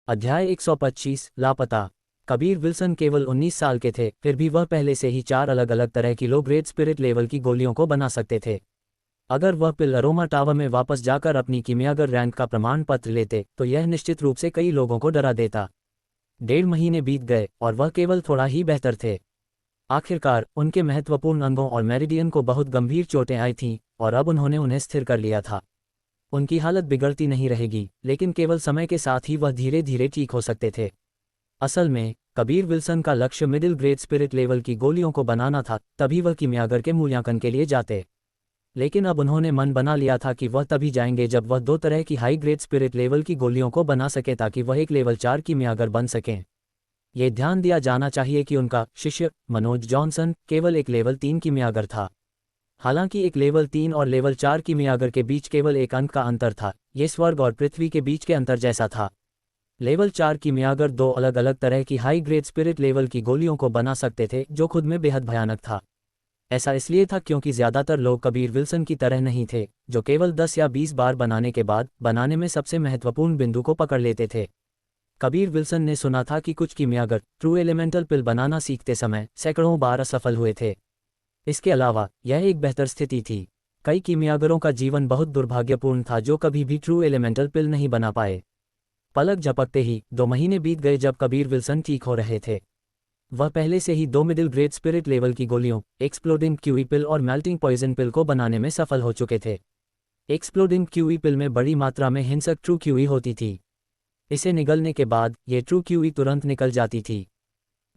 अध्याय 125 लापता। कबीर विल्सन केवल 19 साल के थे, फिर भी वह पहले से ही 4 अलग अलग तरह की लो ग्रेड स्पिरिट लेवल की गोलियों को बना सकते थे। अगर वह पिल अरोमा टावर में वापस जाकर अपनी कीमियागर रैंक का प्रमाण पत्र लेते तो यह निश्चित रूप से कई लोगों को डरा देता। 1.5 महीने बीत गए और वह केवल थोड़ा ही बेहतर थे। आखिरकार उनके महत्वपूर्ण अंगों और मेरिडियन को बहुत गंभीर चोटें आई थीं और अब उन्होंने उन्हें स्थिर कर लिया था। उनकी हालत बिगड़ती नहीं रहेगी, लेकिन केवल समय के साथ ही वह धीरे धीरे ठीक हो सकते थे। असल में कबीर विल्सन का लक्ष्य मिडिल ग्रेड स्पिरिट लेवल की गोलियों को बनाना था, तभी वह कीमियागर के मूल्यांकन के लिए जाते। लेकिन अब उन्होंने मन बना लिया था कि वह तभी जाएंगे जब वह 2 तरह की हाई ग्रेड स्पिरिट लेवल की गोलियों को बना सके, ताकि वह एक लेवल 4 कीमियागर बन सकें। ये ध्यान दिया जाना चाहिए कि उनका शिष्य मनोज जॉनसन केवल एक लेवल 3 कीमियागर था। हालांकि एक लेवल 3 और लेवल 4 कीमियागर के बीच केवल एक अंक का अंतर था, ये स्वर्ग और पृथ्वी के बीच के अंतर जैसा था। लेवल 4 कीमियागर 2 अलग अलग तरह की हाई ग्रेड स्पिरिट लेवल की गोलियों को बना सकते थे, जो खुद में बेहद भयानक था। ऐसा इसलिए था क्योंकि ज्यादातर लोग कबीर विल्सन की तरह नहीं थे, जो केवल 10 या 20 बार बनाने के बाद बनाने में सबसे महत्वपूर्ण बिंदु को पकड़ लेते थे। कबीर विल्सन ने सुना था कि कुछ कीमियागर ट्रू एलिमेंटल पिल बनाना सीखते समय सैकड़ों बार असफल हुए थे। इसके अलावा यह एक बेहतर स्थिति थी। कई कीमियागरों का जीवन बहुत दुर्भाग्यपूर्ण था जो कभी भी ट्रू एलिमेंटल पिल नहीं बना पाए। पलक झपकते ही 2 महीने बीत गए जब कबीर विल्सन ठीक हो रहे थे। वह पहले से ही 2 मिडिल ग्रेड स्पिरिट लेवल की गोलियों एक्सप्लोडिंग क्यूई पिल और मेल्टिंग पॉइजन पिल को बनाने में सफल हो चुके थे। एक्सप्लोडिंग क्यूई पिल में बड़ी मात्रा में हिंसक ट्रू क्यूई होती थी। इसे निगलने के बाद ये ट्रू क्यूई तुरंत निकल जाती थी।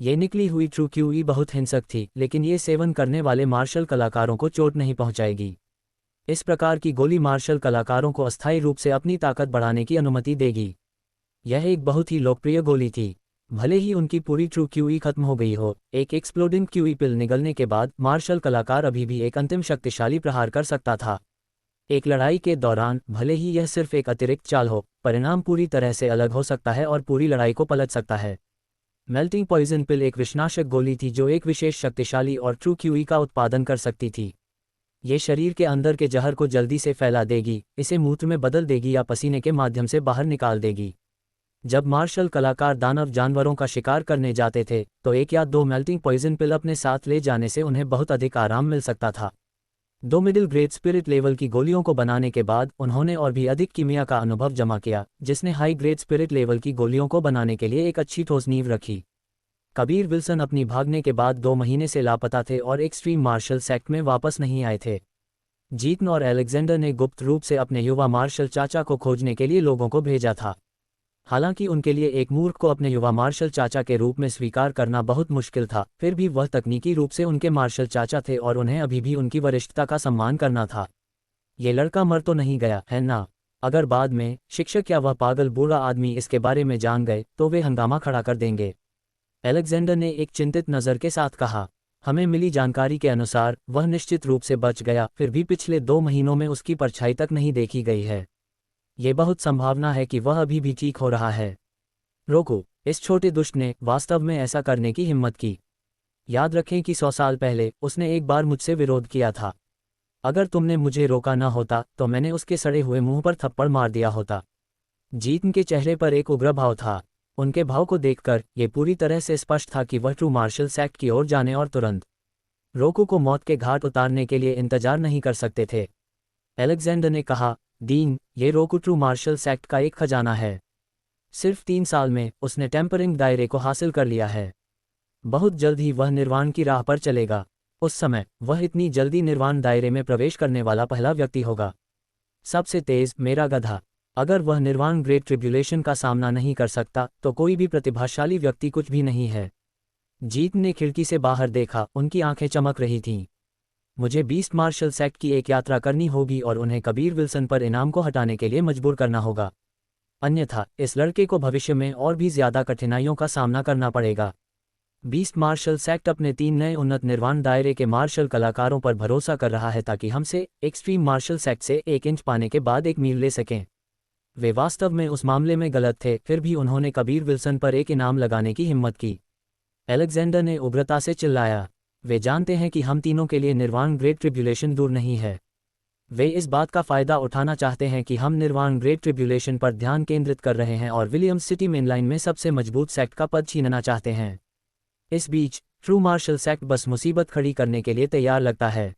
ये निकली हुई ट्रू क्यूई बहुत हिंसक थी, लेकिन ये सेवन करने वाले मार्शल कलाकारों को चोट नहीं पहुंचाएगी। इस प्रकार की गोली मार्शल कलाकारों को अस्थायी रूप से अपनी ताकत बढ़ाने की अनुमति देगी। यह एक बहुत ही लोकप्रिय गोली थी। भले ही उनकी पूरी ट्रू क्यूई खत्म हो गई हो, एक एक्सप्लोडिंग क्यूई पिल निगलने के बाद मार्शल कलाकार अभी भी एक अंतिम शक्तिशाली प्रहार कर सकता था। एक लड़ाई के दौरान भले ही यह सिर्फ एक अतिरिक्त चाल हो, परिणाम पूरी तरह से अलग हो सकता है और पूरी लड़ाई को पलट सकता है। मेल्टिंग पॉइजन पिल एक विषनाशक गोली थी जो एक विशेष शक्तिशाली और ट्रू क्यूई का उत्पादन कर सकती थी। ये शरीर के अंदर के जहर को जल्दी से फैला देगी, इसे मूत्र में बदल देगी या पसीने के माध्यम से बाहर निकाल देगी। जब मार्शल कलाकार दानव जानवरों का शिकार करने जाते थे तो 1 या 2 मेल्टिंग पॉइजन पिल अपने साथ ले जाने से उन्हें बहुत अधिक आराम मिल सकता था। 2 मिडिल ग्रेड स्पिरिट लेवल की गोलियों को बनाने के बाद उन्होंने और भी अधिक कीमिया का अनुभव जमा किया, जिसने हाई ग्रेड स्पिरिट लेवल की गोलियों को बनाने के लिए एक अच्छी ठोस नींव रखी। कबीर विल्सन अपनी भागने के बाद 2 महीने से लापता थे और एक्सट्रीम मार्शल सेक्ट में वापस नहीं आए थे। जीतन और अलेक्जेंडर ने गुप्त रूप से अपने युवा मार्शल चाचा को खोजने के लिए लोगों को भेजा था। हालांकि उनके लिए एक मूर्ख को अपने युवा मार्शल चाचा के रूप में स्वीकार करना बहुत मुश्किल था, फिर भी वह तकनीकी रूप से उनके मार्शल चाचा थे और उन्हें अभी भी उनकी वरिष्ठता का सम्मान करना था। ये लड़का मर तो नहीं गया है ना? अगर बाद में शिक्षक या वह पागल बूढ़ा आदमी इसके बारे में जान गए तो वे हंगामा खड़ा कर देंगे। अलेक्जेंडर ने एक चिंतित नज़र के साथ कहा। हमें मिली जानकारी के अनुसार वह निश्चित रूप से बच गया, फिर भी पिछले 2 महीनों में उसकी परछाई तक नहीं देखी गई है। ये बहुत संभावना है कि वह अभी भी ठीक हो रहा है। रोको, इस छोटे दुष्ट ने वास्तव में ऐसा करने की हिम्मत की। याद रखें कि 100 साल पहले उसने एक बार मुझसे विरोध किया था। अगर तुमने मुझे रोका न होता तो मैंने उसके सड़े हुए मुंह पर थप्पड़ मार दिया होता। जीतन के चेहरे पर एक उग्र भाव था। उनके भाव को देखकर यह पूरी तरह से स्पष्ट था कि वह ट्रू मार्शल सेक्ट की ओर जाने और तुरंत रोको को मौत के घाट उतारने के लिए इंतजार नहीं कर सकते थे। अलेक्जेंडर ने कहा, डीन, ये रोको ट्रू मार्शल सेक्ट का एक खजाना है। सिर्फ 3 साल में उसने टेम्परिंग दायरे को हासिल कर लिया है। बहुत जल्द ही वह निर्वाण की राह पर चलेगा। उस समय वह इतनी जल्दी निर्वाण दायरे में प्रवेश करने वाला पहला व्यक्ति होगा। सबसे तेज मेरा गधा। अगर वह निर्वाण ग्रेट ट्रिब्यूलेशन का सामना नहीं कर सकता तो कोई भी प्रतिभाशाली व्यक्ति कुछ भी नहीं है। जीत ने खिड़की से बाहर देखा, उनकी आंखें चमक रही थीं। मुझे बीस्ट मार्शल सेक्ट की एक यात्रा करनी होगी और उन्हें कबीर विल्सन पर इनाम को हटाने के लिए मजबूर करना होगा। अन्यथा इस लड़के को भविष्य में और भी ज्यादा कठिनाइयों का सामना करना पड़ेगा। बीस्ट मार्शल सेक्ट अपने 3 नए उन्नत निर्वाण दायरे के मार्शल कलाकारों पर भरोसा कर रहा है ताकि हमसे एक्सट्रीम मार्शल सेक्ट से 1 इंच पाने के बाद 1 मील ले सकें। वे वास्तव में उस मामले में गलत थे, फिर भी उन्होंने कबीर विल्सन पर एक इनाम लगाने की हिम्मत की। अलेक्जेंडर ने उग्रता से चिल्लाया, वे जानते हैं कि हम तीनों के लिए निर्वाण ग्रेट ट्रिब्यूलेशन दूर नहीं है। वे इस बात का फ़ायदा उठाना चाहते हैं कि हम निर्वाण ग्रेट ट्रिब्यूलेशन पर ध्यान केंद्रित कर रहे हैं और विलियम्स सिटी मेनलाइन में सबसे मजबूत सेक्ट का पद छीनना चाहते हैं। इस बीच ट्रू मार्शल सेक्ट बस मुसीबत खड़ी करने के लिए तैयार लगता है।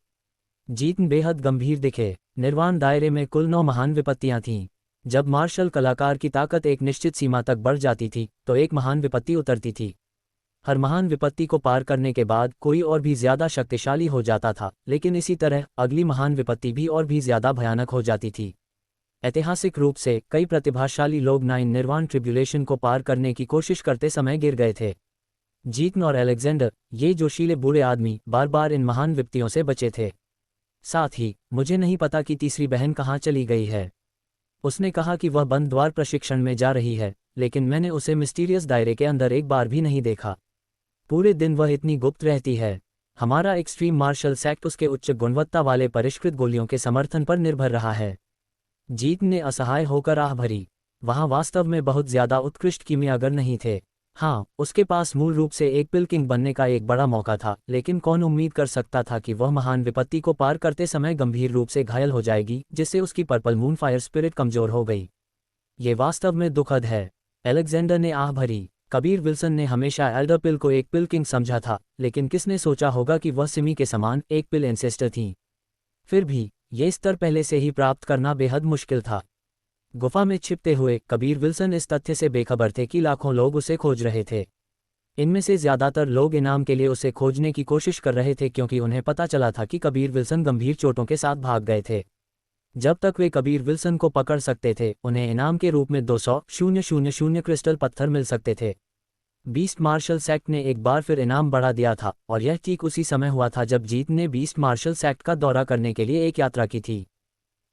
जीतन बेहद गंभीर दिखे। निर्वाण दायरे में कुल 9 महान विपत्तियां थीं। जब मार्शल कलाकार की ताकत एक निश्चित सीमा तक बढ़ जाती थी तो एक महान विपत्ति उतरती थी। हर महान विपत्ति को पार करने के बाद कोई और भी ज्यादा शक्तिशाली हो जाता था, लेकिन इसी तरह अगली महान विपत्ति भी और भी ज्यादा भयानक हो जाती थी। ऐतिहासिक रूप से कई प्रतिभाशाली लोग 9 निर्वाण ट्रिब्यूलेशन को पार करने की कोशिश करते समय गिर गए थे। जीतन और अलेक्जेंडर, ये जोशीले बूढ़े आदमी, बार बार इन महान विपत्तियों से बचे थे। साथ ही मुझे नहीं पता कि तीसरी बहन कहाँ चली गई है। उसने कहा कि वह बंद द्वार प्रशिक्षण में जा रही है, लेकिन मैंने उसे मिस्टीरियस दायरे के अंदर एक बार भी नहीं देखा। पूरे दिन वह इतनी गुप्त रहती है। हमारा एक्सट्रीम मार्शल सेक्ट उसके उच्च गुणवत्ता वाले परिष्कृत गोलियों के समर्थन पर निर्भर रहा है। जीत ने असहाय होकर आह भरी। वहाँ वास्तव में बहुत ज्यादा उत्कृष्ट कीमियागर नहीं थे। हाँ, उसके पास मूल रूप से एक पिल किंग बनने का एक बड़ा मौका था, लेकिन कौन उम्मीद कर सकता था कि वह महान विपत्ति को पार करते समय गंभीर रूप से घायल हो जाएगी, जिससे उसकी पर्पल मून फायर स्पिरिट कमजोर हो गई। ये वास्तव में दुखद है। अलेक्जेंडर ने आह भरी। कबीर विल्सन ने हमेशा एल्डर पिल को एक पिल किंग समझा था, लेकिन किसने सोचा होगा कि वह सिमी के समान एक पिल एंसेस्टर थीं। फिर भी ये स्तर पहले से ही प्राप्त करना बेहद मुश्किल था। गुफा में छिपते हुए कबीर विल्सन इस तथ्य से बेखबर थे कि लाखों लोग उसे खोज रहे थे। इनमें से ज्यादातर लोग इनाम के लिए उसे खोजने की कोशिश कर रहे थे, क्योंकि उन्हें पता चला था कि कबीर विल्सन गंभीर चोटों के साथ भाग गए थे। जब तक वे कबीर विल्सन को पकड़ सकते थे, उन्हें इनाम के रूप में 200,000 क्रिस्टल पत्थर मिल सकते थे। बीस्ट मार्शल सेक्ट ने एक बार फिर इनाम बढ़ा दिया था, और यह ठीक उसी समय हुआ था जब जीत ने बीस्ट मार्शल सेक्ट का दौरा करने के लिए एक यात्रा की थी।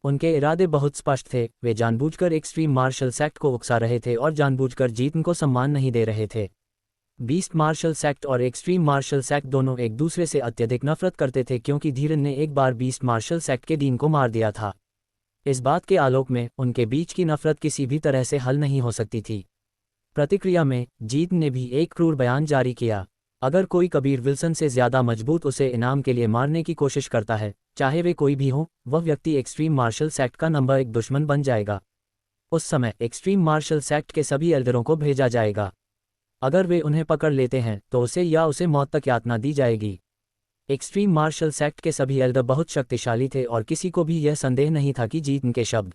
उनके इरादे बहुत स्पष्ट थे। वे जानबूझकर एक्सट्रीम मार्शल सेक्ट को उकसा रहे थे और जानबूझकर जीतन को सम्मान नहीं दे रहे थे। बीस्ट मार्शल सेक्ट और एक्सट्रीम मार्शल सेक्ट दोनों एक दूसरे से अत्यधिक नफरत करते थे, क्योंकि धीरन ने एक बार बीस्ट मार्शल सेक्ट के डीन को मार दिया था। इस बात के आलोक में उनके बीच की नफरत किसी भी तरह से हल नहीं हो सकती थी। प्रतिक्रिया में जीतन ने भी एक क्रूर बयान जारी किया। अगर कोई कबीर विल्सन से ज्यादा मजबूत उसे इनाम के लिए मारने की कोशिश करता है, चाहे वे कोई भी हो, वह व्यक्ति एक्सट्रीम मार्शल सेक्ट का नंबर 1 दुश्मन बन जाएगा। उस समय एक्सट्रीम मार्शल सेक्ट के सभी एल्डरों को भेजा जाएगा। अगर वे उन्हें पकड़ लेते हैं तो उसे मौत तक यातना दी जाएगी। एक्सट्रीम मार्शल सेक्ट के सभी एल्डर बहुत शक्तिशाली थे, और किसी को भी यह संदेह नहीं था कि जीतन के शब्द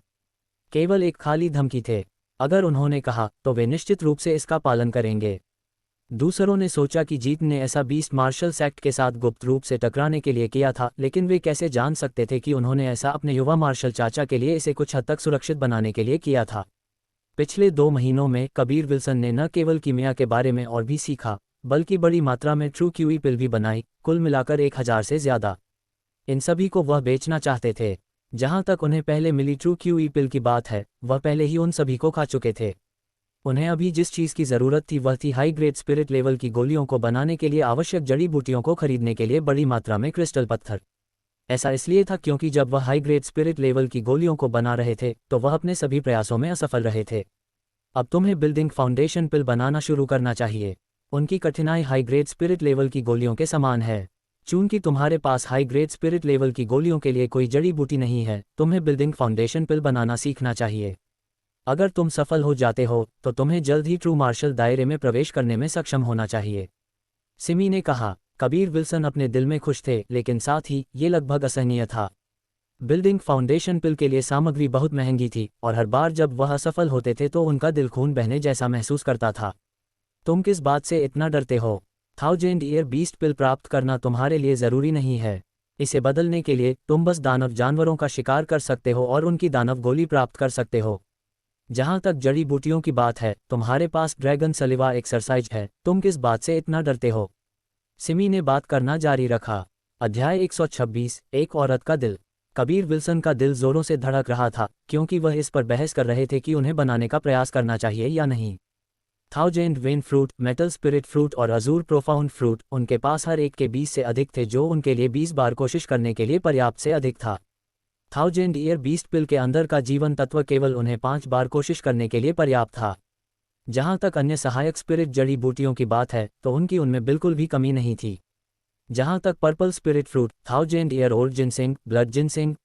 केवल एक खाली धमकी थे। अगर उन्होंने कहा तो वे निश्चित रूप से इसका पालन करेंगे। दूसरों ने सोचा कि जीतन ने ऐसा बीस्ट मार्शल सेक्ट के साथ गुप्त रूप से टकराने के लिए किया था, लेकिन वे कैसे जान सकते थे कि उन्होंने ऐसा अपने युवा मार्शल चाचा के लिए इसे कुछ हद तक सुरक्षित बनाने के लिए किया था। पिछले 2 महीनों में कबीर विल्सन ने न केवल कीमिया के बारे में और भी सीखा, बल्कि बड़ी मात्रा में ट्रू क्यूई पिल भी बनाई, कुल मिलाकर 1000 से ज्यादा। इन सभी को वह बेचना चाहते थे। जहां तक उन्हें पहले मिली ट्रू क्यूई पिल की बात है, वह पहले ही उन सभी को खा चुके थे। उन्हें अभी जिस चीज़ की ज़रूरत थी वह थी हाई ग्रेड स्पिरिट लेवल की गोलियों को बनाने के लिए आवश्यक जड़ी बूटियों को खरीदने के लिए बड़ी मात्रा में क्रिस्टल पत्थर। ऐसा इसलिए था क्योंकि जब वह हाई ग्रेड स्पिरिट लेवल की गोलियों को बना रहे थे तो वह अपने सभी प्रयासों में असफल रहे थे। अब तुम्हें बिल्डिंग फाउंडेशन पिल बनाना शुरू करना चाहिए। उनकी कठिनाई हाई ग्रेड स्पिरिट लेवल की गोलियों के समान है। चूंकि तुम्हारे पास हाई ग्रेड स्पिरिट लेवल की गोलियों के लिए कोई जड़ी बूटी नहीं है, तुम्हें बिल्डिंग फाउंडेशन पिल बनाना सीखना चाहिए। अगर तुम सफल हो जाते हो तो तुम्हें जल्द ही ट्रू मार्शल दायरे में प्रवेश करने में सक्षम होना चाहिए। सिमी ने कहा। कबीर विल्सन अपने दिल में खुश थे, लेकिन साथ ही ये लगभग असहनीय था। बिल्डिंग फाउंडेशन पिल के लिए सामग्री बहुत महंगी थी, और हर बार जब वह असफल होते थे तो उनका दिल खून बहने जैसा महसूस करता था। तुम किस बात से इतना डरते हो? 1000 ईयर बीस्ट पिल प्राप्त करना तुम्हारे लिए ज़रूरी नहीं है। इसे बदलने के लिए तुम बस दानव जानवरों का शिकार कर सकते हो और उनकी दानव गोली प्राप्त कर सकते हो। जहां तक जड़ी बूटियों की बात है, तुम्हारे पास ड्रैगन सलिवा एक्सरसाइज है। तुम किस बात से इतना डरते हो? सिमी ने बात करना जारी रखा। अध्याय 126, एक औरत का दिल। कबीर विल्सन का दिल जोरों से धड़क रहा था, क्योंकि वह इस पर बहस कर रहे थे कि उन्हें बनाने का प्रयास करना चाहिए या नहीं। 1000 when fruit, metal spirit fruit और अजूर प्रोफाउंड फ्रूट, उनके पास हर एक के 20 से अधिक थे, जो उनके लिए 20 बार कोशिश करने के लिए पर्याप्त से अधिक था। 1000 ईयर बीस्ट पिल के अंदर का जीवन तत्व केवल उन्हें 5 बार कोशिश करने के लिए पर्याप्त था। जहां तक अन्य सहायक स्पिरिट जड़ी बूटियों की बात है, तो उनकी उनमें बिल्कुल भी कमी नहीं थी। जहां तक purple spirit fruit, 1000 year old ginseng,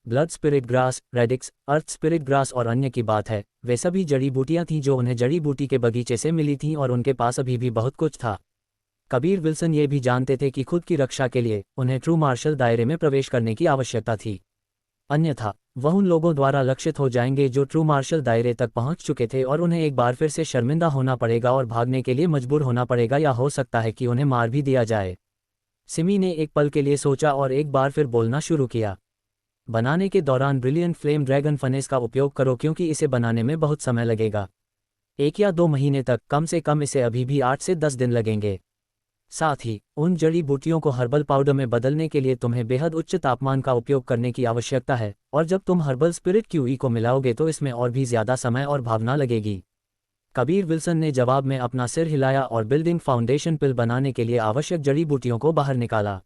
blood spirit grass, radix, earth spirit grass और अन्य की बात है, वे सभी जड़ी बूटियां थीं जो उन्हें जड़ी बूटी के बगीचे से मिली थीं और उनके पास अभी भी बहुत कुछ था। कबीर विल्सन ये भी जानते थे कि खुद की रक्षा के लिए उन्हें ट्रू मार्शल दायरे में प्रवेश करने की आवश्यकता थी, अन्यथा वह उन लोगों द्वारा लक्षित हो जाएंगे जो ट्रू मार्शल दायरे तक पहुंच चुके थे और उन्हें एक बार फिर से शर्मिंदा होना पड़ेगा और भागने के लिए मजबूर होना पड़ेगा, या हो सकता है कि उन्हें मार भी दिया जाए। सिमी ने एक पल के लिए सोचा और एक बार फिर बोलना शुरू किया। बनाने के दौरान ब्रिलियंट फ्लेम ड्रैगन फनेस का उपयोग करो क्योंकि इसे बनाने में बहुत समय लगेगा। 1 या 2 महीने तक, कम से कम इसे अभी भी 8 से 10 दिन लगेंगे। साथ ही उन जड़ी बूटियों को हर्बल पाउडर में बदलने के लिए तुम्हें बेहद उच्च तापमान का उपयोग करने की आवश्यकता है, और जब तुम हर्बल स्पिरिट क्यूई को मिलाओगे तो इसमें और भी ज्यादा समय और भावना लगेगी। कबीर विल्सन ने जवाब में अपना सिर हिलाया और बिल्डिंग फाउंडेशन पिल बनाने के लिए आवश्यक जड़ी बूटियों को बाहर निकाला।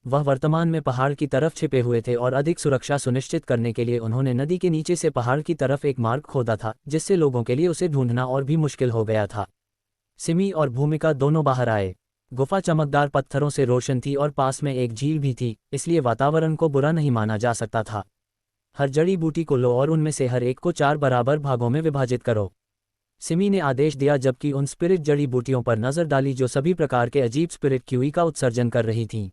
वह वर्तमान में पहाड़ की तरफ छिपे हुए थे और अधिक सुरक्षा सुनिश्चित करने के लिए उन्होंने नदी के नीचे से पहाड़ की तरफ एक मार्ग खोदा था, जिससे लोगों के लिए उसे ढूंढना और भी मुश्किल हो गया था। सिमी और भूमिका दोनों बाहर आए। गुफा चमकदार पत्थरों से रोशन थी और पास में एक झील भी थी, इसलिए वातावरण को बुरा नहीं माना जा सकता था। हर जड़ी बूटी को लो और उनमें से हर एक को 4 बराबर भागों में विभाजित करो, सिमी ने आदेश दिया जबकि उन स्पिरिट जड़ी बूटियों पर नजर डाली जो सभी प्रकार के अजीब स्पिरिट क्यूई का उत्सर्जन कर रही थीं।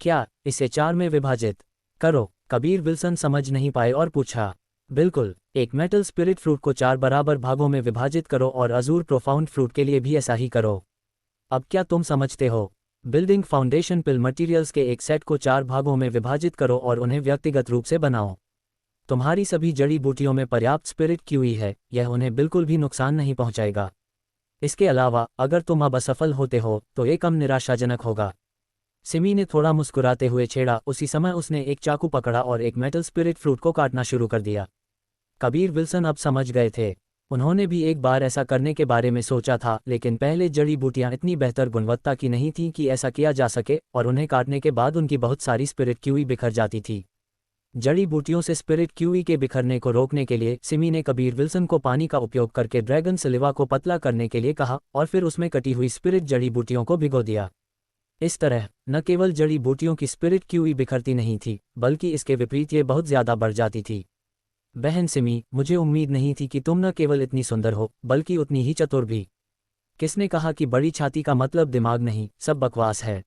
क्या इसे 4 में विभाजित करो? कबीर विल्सन समझ नहीं पाए और पूछा। बिल्कुल, एक मेटल स्पिरिट फ्रूट को 4 बराबर भागों में विभाजित करो और अजूर प्रोफाउंड फ्रूट के लिए भी ऐसा ही करो। अब क्या तुम समझते हो? बिल्डिंग फाउंडेशन पिल मटीरियल्स के एक सेट को 4 भागों में विभाजित करो और उन्हें व्यक्तिगत रूप से बनाओ। तुम्हारी सभी जड़ी बूटियों में पर्याप्त स्पिरिट क्यूई है, यह उन्हें बिल्कुल भी नुकसान नहीं पहुंचाएगा। इसके अलावा अगर तुम अब असफल होते हो तो ये कम निराशाजनक होगा। सिमी ने थोड़ा मुस्कुराते हुए छेड़ा। उसी समय उसने एक चाकू पकड़ा और एक मेटल स्पिरिट फ्रूट को काटना शुरू कर दिया। कबीर विल्सन अब समझ गए थे। उन्होंने भी एक बार ऐसा करने के बारे में सोचा था, लेकिन पहले जड़ी बूटियां इतनी बेहतर गुणवत्ता की नहीं थीं कि ऐसा किया जा सके, और उन्हें काटने के बाद उनकी बहुत सारी स्पिरिट क्यूई बिखर जाती थी। जड़ी बूटियों से स्पिरिट क्यूई के बिखरने को रोकने के लिए सिमी ने कबीर विल्सन को पानी का उपयोग करके ड्रैगन सलिवा को पतला करने के लिए कहा और फिर उसमें कटी हुई स्पिरिट जड़ी बूटियों को भिगो दिया। इस तरह न केवल जड़ी बूटियों की स्पिरिट क्यूई बिखरती नहीं थी, बल्कि इसके विपरीत ये बहुत ज्यादा बढ़ जाती थी। बहन सिमी, मुझे उम्मीद नहीं थी कि तुम न केवल इतनी सुंदर हो बल्कि उतनी ही चतुर भी। किसने कहा कि बड़ी छाती का मतलब दिमाग नहीं? सब बकवास है,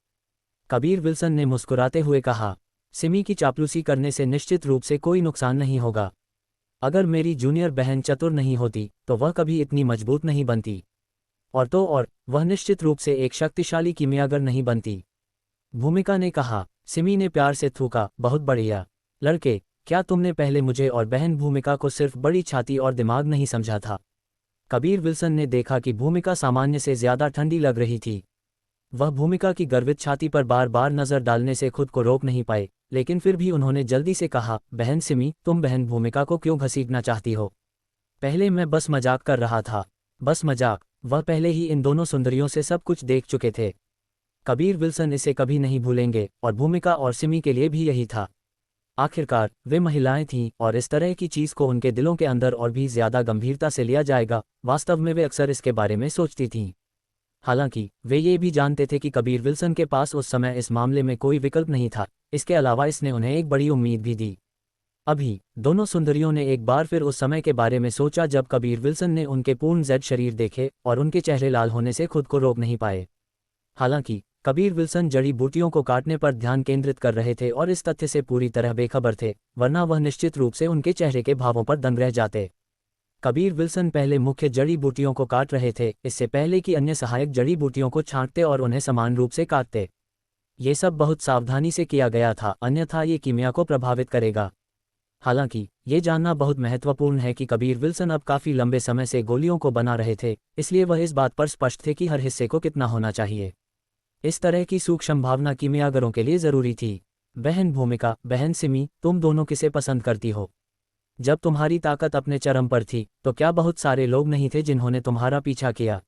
कबीर विल्सन ने मुस्कुराते हुए कहा। सिमी की चापलूसी करने से निश्चित रूप से कोई नुकसान नहीं होगा। अगर मेरी जूनियर बहन चतुर नहीं होती तो वह कभी इतनी मजबूत नहीं बनती, और वह निश्चित रूप से एक शक्तिशाली कीमियागर नहीं बनती, भूमिका ने कहा। सिमी ने प्यार से थूका। बहुत बढ़िया लड़के, क्या तुमने पहले मुझे और बहन भूमिका को सिर्फ बड़ी छाती और दिमाग नहीं समझा था? कबीर विल्सन ने देखा कि भूमिका सामान्य से ज्यादा ठंडी लग रही थी। वह भूमिका की गर्वित छाती पर बार बार नजर डालने से खुद को रोक नहीं पाए, लेकिन फिर भी उन्होंने जल्दी से कहा, बहन सिमी, तुम बहन भूमिका को क्यों घसीटना चाहती हो? पहले मैं बस मजाक कर रहा था। बस मजाक? वह पहले ही इन दोनों सुंदरियों से सब कुछ देख चुके थे। कबीर विल्सन इसे कभी नहीं भूलेंगे, और भूमिका और सिमी के लिए भी यही था। आखिरकार वे महिलाएं थीं, और इस तरह की चीज को उनके दिलों के अंदर और भी ज्यादा गंभीरता से लिया जाएगा। वास्तव में वे अक्सर इसके बारे में सोचती थीं। हालांकि वे ये भी जानते थे कि कबीर विल्सन के पास उस समय इस मामले में कोई विकल्प नहीं था। इसके अलावा इसने उन्हें एक बड़ी उम्मीद भी दी। अभी दोनों सुंदरियों ने एक बार फिर उस समय के बारे में सोचा जब कबीर विल्सन ने उनके पूर्ण जेड शरीर देखे और उनके चेहरे लाल होने से खुद को रोक नहीं पाए। हालांकि कबीर विल्सन जड़ी बूटियों को काटने पर ध्यान केंद्रित कर रहे थे और इस तथ्य से पूरी तरह बेखबर थे, वरना वह निश्चित रूप से उनके चेहरे के भावों पर दंग रह जाते। कबीर विल्सन पहले मुख्य जड़ी बूटियों को काट रहे थे, इससे पहले कि अन्य सहायक जड़ी बूटियों को छांटते और उन्हें समान रूप से काटते। ये सब बहुत सावधानी से किया गया था, अन्यथा ये कीमिया को प्रभावित करेगा। हालांकि ये जानना बहुत महत्वपूर्ण है कि कबीर विल्सन अब काफी लंबे समय से गोलियों को बना रहे थे, इसलिए वह इस बात पर स्पष्ट थे कि हर हिस्से को कितना होना चाहिए। इस तरह की सूक्ष्म भावना कीमियागरों के लिए जरूरी थी। बहन भूमिका, बहन सिमी, तुम दोनों किसे पसंद करती हो? जब तुम्हारी ताकत अपने चरम पर थी तो क्या बहुत सारे लोग नहीं थे जिन्होंने तुम्हारा पीछा किया?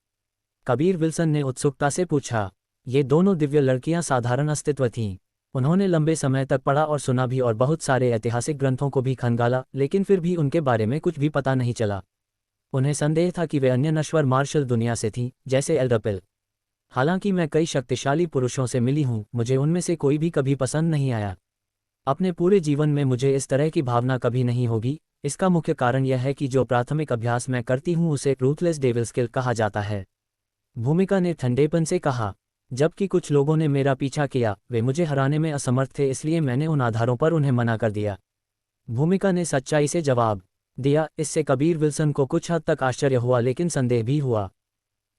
कबीर विल्सन ने उत्सुकता से पूछा। ये दोनों दिव्य लड़कियां साधारण अस्तित्व थीं। उन्होंने लंबे समय तक पढ़ा और सुना भी और बहुत सारे ऐतिहासिक ग्रंथों को भी खंगाला, लेकिन फिर भी उनके बारे में कुछ भी पता नहीं चला। उन्हें संदेह था कि वे अन्य नश्वर मार्शल दुनिया से थीं, जैसे एल्डरपिल। हालांकि मैं कई शक्तिशाली पुरुषों से मिली हूं, मुझे उनमें से कोई भी कभी पसंद नहीं आया। अपने पूरे जीवन में मुझे इस तरह की भावना कभी नहीं होगी। इसका मुख्य कारण यह है कि जो प्राथमिक अभ्यास मैं करती हूं उसे रूथलेस डेविल स्किल कहा जाता है। भूमिका ने ठंडेपन से कहा। जबकि कुछ लोगों ने मेरा पीछा किया, वे मुझे हराने में असमर्थ थे, इसलिए मैंने उन आधारों पर उन्हें मना कर दिया। भूमिका ने सच्चाई से जवाब दिया। इससे कबीर विल्सन को कुछ हद तक आश्चर्य हुआ, लेकिन संदेह भी हुआ।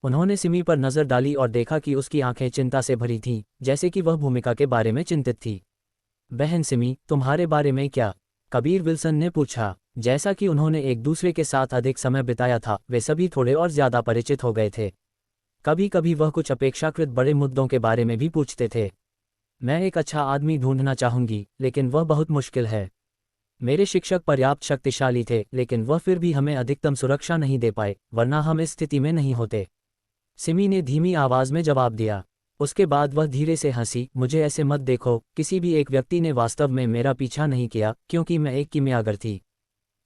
उन्होंने सिमी पर नजर डाली और देखा कि उसकी आंखें चिंता से भरी थीं, जैसे कि वह भूमिका के बारे में चिंतित थी। बहन सिमी, तुम्हारे बारे में क्या? कबीर विल्सन ने पूछा। जैसा कि उन्होंने एक दूसरे के साथ अधिक समय बिताया था, वे सभी थोड़े और ज्यादा परिचित हो गए थे। कभी कभी वह कुछ अपेक्षाकृत बड़े मुद्दों के बारे में भी पूछते थे। मैं एक अच्छा आदमी ढूंढना चाहूंगी, लेकिन वह बहुत मुश्किल है। मेरे शिक्षक पर्याप्त शक्तिशाली थे, लेकिन वह फिर भी हमें अधिकतम सुरक्षा नहीं दे पाए, वरना हम इस स्थिति में नहीं होते। सिमी ने धीमी आवाज में जवाब दिया। उसके बाद वह धीरे से हंसी। मुझे ऐसे मत देखो, किसी भी एक व्यक्ति ने वास्तव में मेरा पीछा नहीं किया, क्योंकि मैं एक किमियागर थी।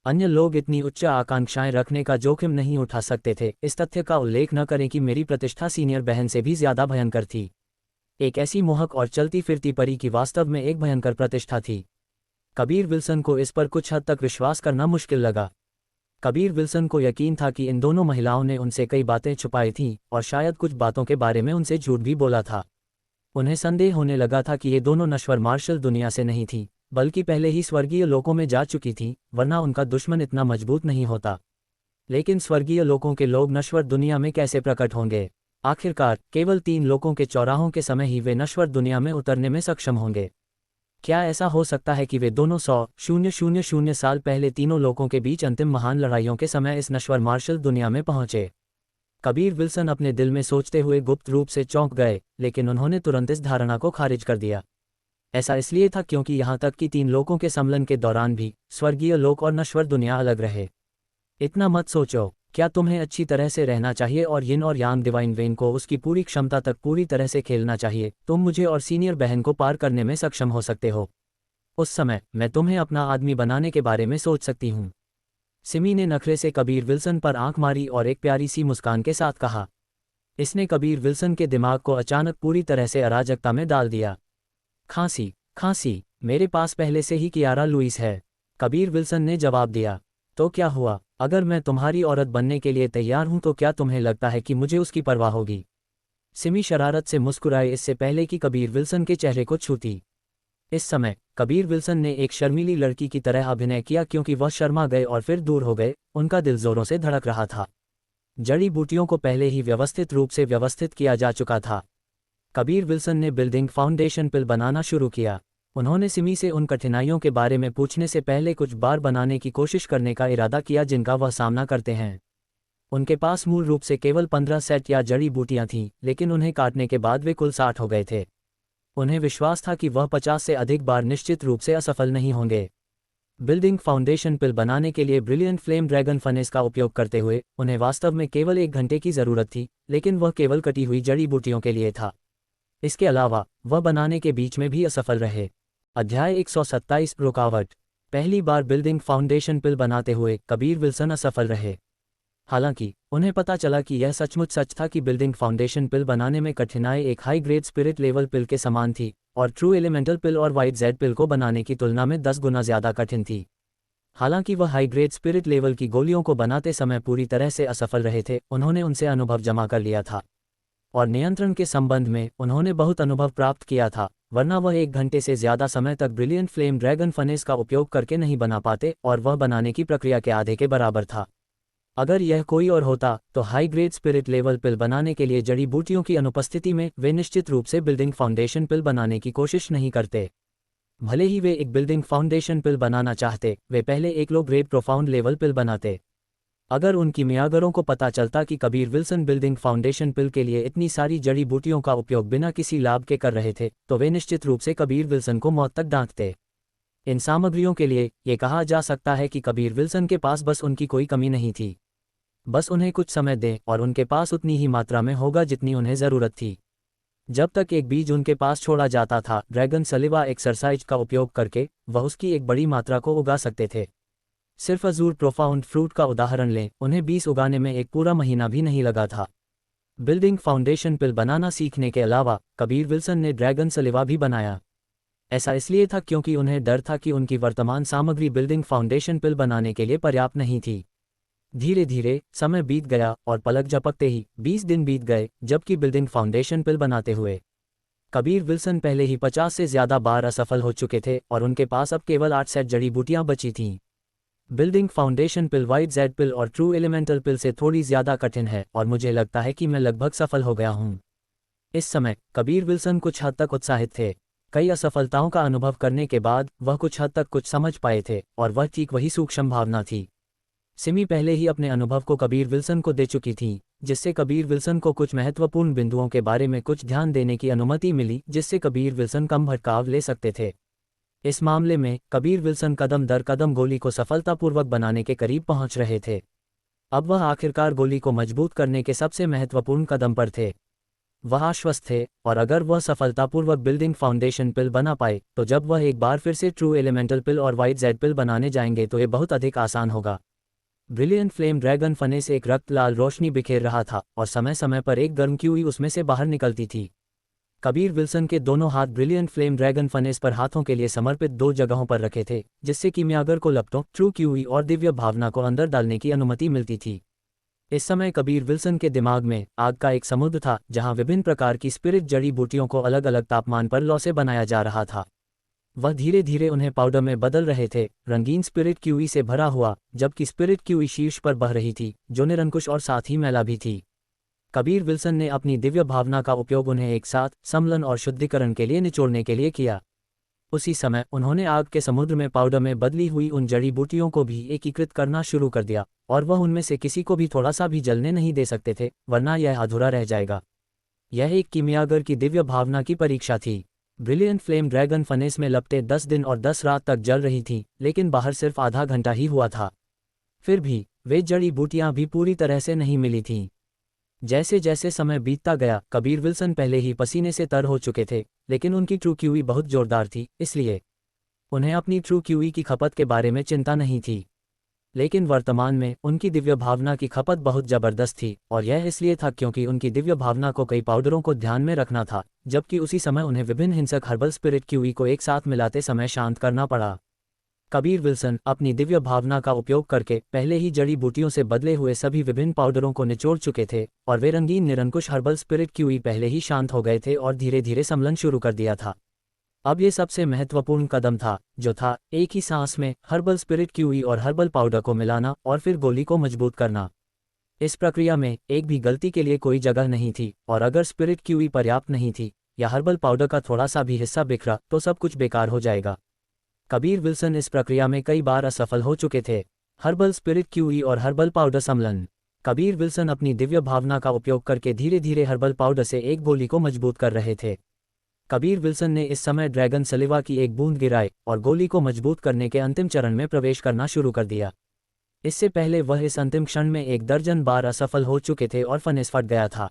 अन्य लोग इतनी उच्च आकांक्षाएं रखने का जोखिम नहीं उठा सकते थे। इस तथ्य का उल्लेख न करें कि मेरी प्रतिष्ठा सीनियर बहन से भी ज्यादा भयंकर थी। एक ऐसी मोहक और चलती फिरती परी की वास्तव में एक भयंकर प्रतिष्ठा थी। कबीर विल्सन को इस पर कुछ हद तक विश्वास करना मुश्किल लगा। कबीर विल्सन को यकीन था कि इन दोनों महिलाओं ने उनसे कई बातें छुपाई थीं, और शायद कुछ बातों के बारे में उनसे झूठ भी बोला था। उन्हें संदेह होने लगा था कि ये दोनों नश्वर मार्शल दुनिया से नहीं थीं, बल्कि पहले ही स्वर्गीय लोकों में जा चुकी थीं, वरना उनका दुश्मन इतना मजबूत नहीं होता। लेकिन स्वर्गीय लोकों के लोग नश्वर दुनिया में कैसे प्रकट होंगे? आखिरकार केवल 3 लोकों के चौराहों के समय ही वे नश्वर दुनिया में उतरने में सक्षम होंगे। क्या ऐसा हो सकता है कि वे दोनों 100,000 साल पहले तीनों लोकों के बीच अंतिम महान लड़ाइयों के समय इस नश्वर मार्शल दुनिया में पहुंचे? कबीर विल्सन अपने दिल में सोचते हुए गुप्त रूप से चौंक गए, लेकिन उन्होंने तुरंत इस धारणा को खारिज कर दिया। ऐसा इसलिए था क्योंकि यहाँ तक कि 3 लोकों के सम्मिलन के दौरान भी स्वर्गीय लोक और नश्वर दुनिया अलग रहे। इतना मत सोचो। क्या तुम्हें अच्छी तरह से रहना चाहिए और यिन और यांग डिवाइन वेन को उसकी पूरी क्षमता तक पूरी तरह से खेलना चाहिए? तुम मुझे और सीनियर बहन को पार करने में सक्षम हो सकते हो। उस समय मैं तुम्हें अपना आदमी बनाने के बारे में सोच सकती हूँ। सिमी ने नखरे से कबीर विल्सन पर आंख मारी और एक प्यारी सी मुस्कान के साथ कहा। इसने कबीर विल्सन के दिमाग को अचानक पूरी तरह से अराजकता में डाल दिया। खांसी खांसी, मेरे पास पहले से ही कियारा लुइस है, कबीर विल्सन ने जवाब दिया। तो क्या हुआ? अगर मैं तुम्हारी औरत बनने के लिए तैयार हूं तो क्या तुम्हें लगता है कि मुझे उसकी परवाह होगी? सिमी शरारत से मुस्कुराए, इससे पहले कि कबीर विल्सन के चेहरे को छूती। इस समय कबीर विल्सन ने एक शर्मीली लड़की की तरह अभिनय किया, क्योंकि वह शर्मा गए और फिर दूर हो गए। उनका दिल जोरों से धड़क रहा था। जड़ी बूटियों को पहले ही व्यवस्थित रूप से व्यवस्थित किया जा चुका था। कबीर विल्सन ने बिल्डिंग फाउंडेशन पिल बनाना शुरू किया। उन्होंने सिमी से उन कठिनाइयों के बारे में पूछने से पहले कुछ बार बनाने की कोशिश करने का इरादा किया जिनका वह सामना करते हैं। उनके पास मूल रूप से केवल 15 सेट या जड़ी बूटियां थीं, लेकिन उन्हें काटने के बाद वे कुल 60 हो गए थे। उन्हें विश्वास था कि वह 50 से अधिक बार निश्चित रूप से असफल नहीं होंगे। बिल्डिंग फाउंडेशन पिल बनाने के लिए ब्रिलियंट फ्लेम ड्रैगन फनेस का उपयोग करते हुए उन्हें वास्तव में केवल 1 घंटे की जरूरत थी, लेकिन वह केवल कटी हुई जड़ी बूटियों के लिए था। इसके अलावा वह बनाने के बीच में भी असफल रहे। अध्याय 127 रुकावट। पहली बार बिल्डिंग फाउंडेशन पिल बनाते हुए कबीर विल्सन असफल रहे। हालांकि उन्हें पता चला कि यह सचमुच सच था कि बिल्डिंग फाउंडेशन पिल बनाने में कठिनाई एक हाई ग्रेड स्पिरिट लेवल पिल के समान थी, और ट्रू एलिमेंटल पिल और वाइट जेड पिल को बनाने की तुलना में 10 गुना ज्यादा कठिन थी। हालांकि वह हाई ग्रेड स्पिरिट लेवल की गोलियों को बनाते समय पूरी तरह से असफल रहे थे, उन्होंने उनसे अनुभव जमा कर लिया था, और नियंत्रण के संबंध में उन्होंने बहुत अनुभव प्राप्त किया था, वरना वह 1 घंटे से ज्यादा समय तक ब्रिलियंट फ्लेम ड्रैगन फनेस का उपयोग करके नहीं बना पाते, और वह बनाने की प्रक्रिया के आधे के बराबर था। अगर यह कोई और होता तो हाई ग्रेड स्पिरिट लेवल पिल बनाने के लिए जड़ी बूटियों की अनुपस्थिति में वे निश्चित रूप से बिल्डिंग फाउंडेशन पिल बनाने की कोशिश नहीं करते। भले ही वे एक बिल्डिंग फाउंडेशन पिल बनाना चाहते, वे पहले एक लो ग्रेड प्रोफाउंड लेवल पिल बनाते। अगर उन किमियागरों को पता चलता कि कबीर विल्सन बिल्डिंग फाउंडेशन पिल के लिए इतनी सारी जड़ी बूटियों का उपयोग बिना किसी लाभ के कर रहे थे, तो वे निश्चित रूप से कबीर विल्सन को मौत तक डांटते। इन सामग्रियों के लिए ये कहा जा सकता है कि कबीर विल्सन के पास बस उनकी कोई कमी नहीं थी। बस उन्हें कुछ समय दें और उनके पास उतनी ही मात्रा में होगा जितनी उन्हें ज़रूरत थी। जब तक एक बीज उनके पास छोड़ा जाता था, ड्रैगन सलिवा एक्सरसाइज का उपयोग करके वह उसकी एक बड़ी मात्रा को उगा सकते थे। सिर्फ अजूर प्रोफाउंड फ्रूट का उदाहरण लें, उन्हें 20 उगाने में एक पूरा महीना भी नहीं लगा था। बिल्डिंग फाउंडेशन पिल बनाना सीखने के अलावा कबीर विल्सन ने ड्रैगन सलिवा भी बनाया। ऐसा इसलिए था क्योंकि उन्हें डर था कि उनकी वर्तमान सामग्री बिल्डिंग फाउंडेशन पिल बनाने के लिए पर्याप्त नहीं थी। धीरे धीरे समय बीत गया और पलक झपकते ही 20 दिन बीत गए, जबकि बिल्डिंग फाउंडेशन पिल बनाते हुए कबीर विल्सन पहले ही 50 से ज़्यादा बार असफल हो चुके थे और उनके पास अब केवल 8 सेट जड़ी बूटियां बची थीं। बिल्डिंग फाउंडेशन पिल वाइट जेड पिल और ट्रू एलिमेंटल पिल से थोड़ी ज़्यादा कठिन है और मुझे लगता है कि मैं लगभग सफल हो गया हूँ। इस समय कबीर विल्सन कुछ हद तक उत्साहित थे। कई असफलताओं का अनुभव करने के बाद वह कुछ हद तक कुछ समझ पाए थे और वह ठीक वही सूक्ष्म भावना थी। सिमी पहले ही अपने अनुभव को कबीर विल्सन को दे चुकी थी, जिससे कबीर विल्सन को कुछ महत्वपूर्ण बिंदुओं के बारे में कुछ ध्यान देने की अनुमति मिली, जिससे कबीर विल्सन कम भटकाव ले सकते थे। इस मामले में कबीर विल्सन कदम दर कदम गोली को सफलतापूर्वक बनाने के करीब पहुंच रहे थे। अब वह आखिरकार गोली को मजबूत करने के सबसे महत्वपूर्ण कदम पर थे। वह आश्वस्त थे और अगर वह सफलतापूर्वक बिल्डिंग फाउंडेशन पिल बना पाए तो जब वह एक बार फिर से ट्रू एलिमेंटल पिल और वाइट जेड पिल बनाने जाएंगे तो ये बहुत अधिक आसान होगा। ब्रिलियंट फ्लेम ड्रैगन फनेस एक रक्त लाल रोशनी बिखेर रहा था और समय समय पर एक गर्म क्यूई उसमें से बाहर निकलती थी। कबीर विल्सन के दोनों हाथ ब्रिलियंट फ्लेम ड्रैगन फनेस पर हाथों के लिए समर्पित 2 जगहों पर रखे थे, जिससे कीमियागर को लपटों, ट्रू क्यूई और दिव्य भावना को अंदर डालने की अनुमति मिलती थी। इस समय कबीर विल्सन के दिमाग में आग का एक समुद्र था, जहां विभिन्न प्रकार की स्पिरिट जड़ी बूटियों को अलग अलग तापमान पर लौ से बनाया जा रहा था। वह धीरे धीरे उन्हें पाउडर में बदल रहे थे, रंगीन स्पिरिट क्यूई से भरा हुआ, जबकि स्पिरिट क्यूई शीर्ष पर बह रही थी, जो निरंकुश और साथ ही मैला भी थी। कबीर विल्सन ने अपनी दिव्य भावना का उपयोग उन्हें एक साथ सम्लन और शुद्धिकरण के लिए निचोड़ने के लिए किया। उसी समय उन्होंने आग के समुद्र में पाउडर में बदली हुई उन जड़ी बूटियों को भी एकीकृत करना शुरू कर दिया, और वह उनमें से किसी को भी थोड़ा सा भी जलने नहीं दे सकते थे, वरना यह अधूरा रह जाएगा। यह एक कीमियागर की दिव्य भावना की परीक्षा थी। ब्रिलियंट फ्लेम ड्रैगन फनेस में लपटे 10 दिन और 10 रात तक जल रही थी, लेकिन बाहर सिर्फ आधा घंटा ही हुआ था। फिर भी वे जड़ी बूटियां भी पूरी तरह से नहीं मिली थीं। जैसे जैसे समय बीतता गया, कबीर विल्सन पहले ही पसीने से तर हो चुके थे, लेकिन उनकी ट्रू क्यूई बहुत जोरदार थी, इसलिए उन्हें अपनी ट्रू क्यूई की खपत के बारे में चिंता नहीं थी। लेकिन वर्तमान में उनकी दिव्य भावना की खपत बहुत जबरदस्त थी, और यह इसलिए था क्योंकि उनकी दिव्य भावना को कई पाउडरों को ध्यान में रखना था, जबकि उसी समय उन्हें विभिन्न हिंसक हर्बल स्पिरिट क्यूई को एक साथ मिलाते समय शांत करना पड़ा। कबीर विल्सन अपनी दिव्य भावना का उपयोग करके पहले ही जड़ी बूटियों से बदले हुए सभी विभिन्न पाउडरों को निचोड़ चुके थे, और वे रंगीन निरंकुश हर्बल स्पिरिट क्यूई पहले ही शांत हो गए थे और धीरे धीरे सम्लन शुरू कर दिया था। अब ये सबसे महत्वपूर्ण कदम था, जो था एक ही सांस में हर्बल स्पिरिट क्यूई और हर्बल पाउडर को मिलाना और फिर गोली को मजबूत करना। इस प्रक्रिया में एक भी गलती के लिए कोई जगह नहीं थी, और अगर स्पिरिट क्यूई पर्याप्त नहीं थी या हर्बल पाउडर का थोड़ा सा भी हिस्सा बिखरा तो सब कुछ बेकार हो जाएगा। कबीर विल्सन इस प्रक्रिया में कई बार असफल हो चुके थे। हर्बल स्पिरिट क्यूई और हर्बल पाउडर सम्लन। कबीर विल्सन अपनी दिव्य भावना का उपयोग करके धीरे धीरे हर्बल पाउडर से एक गोली को मजबूत कर रहे थे। कबीर विल्सन ने इस समय ड्रैगन सलिवा की एक बूंद गिराई और गोली को मजबूत करने के अंतिम चरण में प्रवेश करना शुरू कर दिया। इससे पहले वह इस अंतिम क्षण में 1 दर्जन बार असफल हो चुके थे और फनेस फट गया था।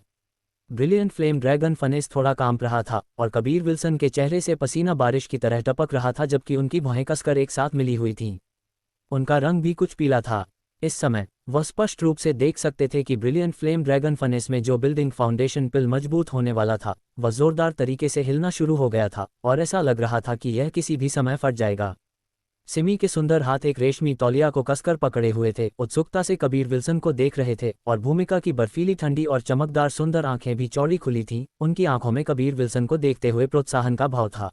ब्रिलियंट फ्लेम ड्रैगन फनेस थोड़ा कांप रहा था और कबीर विल्सन के चेहरे से पसीना बारिश की तरह टपक रहा था, जबकि उनकी भौहें कसकर एक साथ मिली हुई थीं। उनका रंग भी कुछ पीला था। इस समय वह स्पष्ट रूप से देख सकते थे कि ब्रिलियंट फ्लेम ड्रैगन फनेस में जो बिल्डिंग फाउंडेशन पिल मजबूत होने वाला था वह जोरदार तरीके से हिलना शुरू हो गया था, और ऐसा लग रहा था कि यह किसी भी समय फट जाएगा। सिमी के सुंदर हाथ एक रेशमी तौलिया को कसकर पकड़े हुए थे, उत्सुकता से कबीर विल्सन को देख रहे थे, और भूमिका की बर्फीली ठंडी और चमकदार सुंदर आंखें भी चौड़ी खुली थीं। उनकी आंखों में कबीर विल्सन को देखते हुए प्रोत्साहन का भाव था।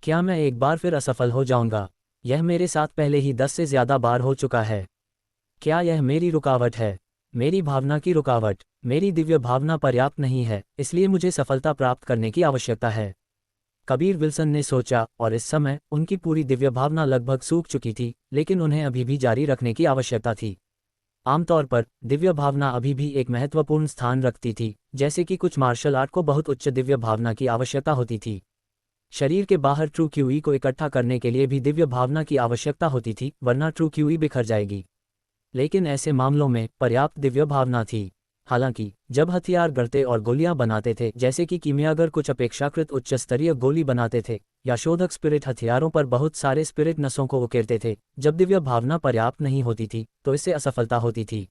क्या मैं एक बार फिर असफल हो जाऊंगा? यह मेरे साथ पहले ही 10 से ज्यादा बार हो चुका है। क्या यह मेरी रुकावट है? मेरी भावना की रुकावट? मेरी दिव्य भावना पर्याप्त नहीं है, इसलिए मुझे सफलता प्राप्त करने की आवश्यकता है। कबीर विल्सन ने सोचा, और इस समय उनकी पूरी दिव्य भावना लगभग सूख चुकी थी, लेकिन उन्हें अभी भी जारी रखने की आवश्यकता थी। आमतौर पर दिव्य भावना अभी भी एक महत्वपूर्ण स्थान रखती थी, जैसे कि कुछ मार्शल आर्ट को बहुत उच्च दिव्य भावना की आवश्यकता होती थी। शरीर के बाहर ट्रू क्यूई को इकट्ठा करने के लिए भी दिव्य भावना की आवश्यकता होती थी, वरना ट्रू क्यूई बिखर जाएगी। लेकिन ऐसे मामलों में पर्याप्त दिव्य भावना थी। हालांकि जब हथियार गढ़ते और गोलियां बनाते थे, जैसे कि कीमियागर कुछ अपेक्षाकृत उच्च स्तरीय गोली बनाते थे, या शोधक स्पिरिट हथियारों पर बहुत सारे स्पिरिट नसों को उकेरते थे, जब दिव्य भावना पर्याप्त नहीं होती थी तो इससे असफलता होती थी।